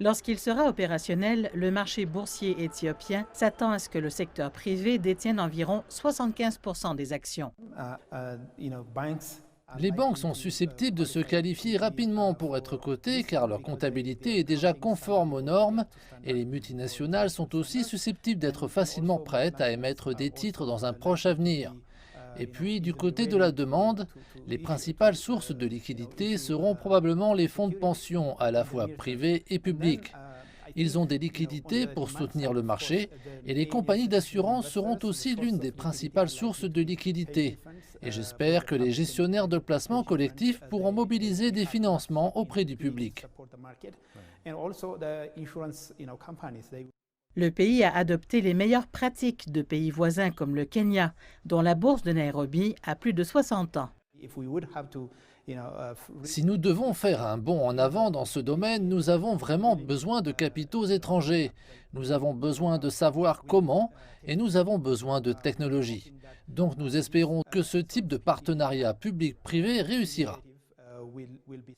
Lorsqu'il sera opérationnel, le marché boursier éthiopien s'attend à ce que le secteur privé détienne environ 75% des actions. Les banques sont susceptibles de se qualifier rapidement pour être cotées car leur comptabilité est déjà conforme aux normes et les multinationales sont aussi susceptibles d'être facilement prêtes à émettre des titres dans un proche avenir. Et puis, du côté de la demande, les principales sources de liquidités seront probablement les fonds de pension, à la fois privés et publics. Ils ont des liquidités pour soutenir le marché et les compagnies d'assurance seront aussi l'une des principales sources de liquidités. Et j'espère que les gestionnaires de placements collectifs pourront mobiliser des financements auprès du public. Le pays a adopté les meilleures pratiques de pays voisins comme le Kenya, dont la bourse de Nairobi a plus de 60 ans. Si nous devons faire un bond en avant dans ce domaine, nous avons vraiment besoin de capitaux étrangers. Nous avons besoin de savoir comment et nous avons besoin de technologie. Donc nous espérons que ce type de partenariat public-privé réussira.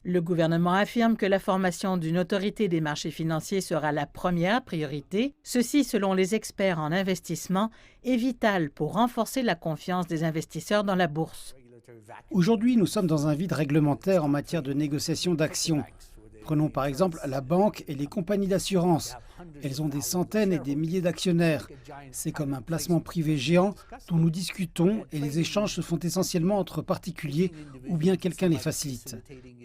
Le gouvernement affirme que la formation d'une autorité des marchés financiers sera la première priorité. Ceci, selon les experts en investissement, est vital pour renforcer la confiance des investisseurs dans la bourse. Aujourd'hui, nous sommes dans un vide réglementaire en matière de négociation d'actions. Prenons par exemple la banque et les compagnies d'assurance. Elles ont des centaines et des milliers d'actionnaires. C'est comme un placement privé géant dont nous discutons et les échanges se font essentiellement entre particuliers ou bien quelqu'un les facilite.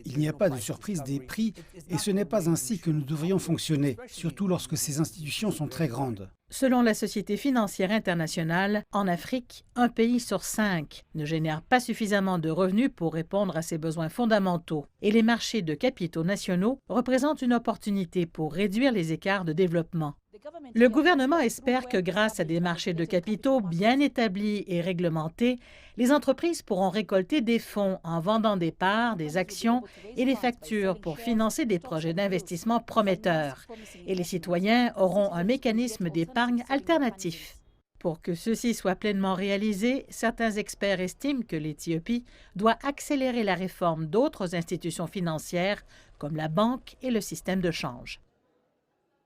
Il n'y a pas de surprise des prix et ce n'est pas ainsi que nous devrions fonctionner, surtout lorsque ces institutions sont très grandes. Selon la Société financière internationale, en Afrique, un pays sur 5 ne génère pas suffisamment de revenus pour répondre à ses besoins fondamentaux. Et les marchés de capitaux nationaux représentent une opportunité pour réduire les écarts de développement. Le gouvernement espère que grâce à des marchés de capitaux bien établis et réglementés, les entreprises pourront récolter des fonds en vendant des parts, des actions et des factures pour financer des projets d'investissement prometteurs. Et les citoyens auront un mécanisme d'épargne alternatif. Pour que ceci soit pleinement réalisé, certains experts estiment que l'Éthiopie doit accélérer la réforme d'autres institutions financières comme la banque et le système de change.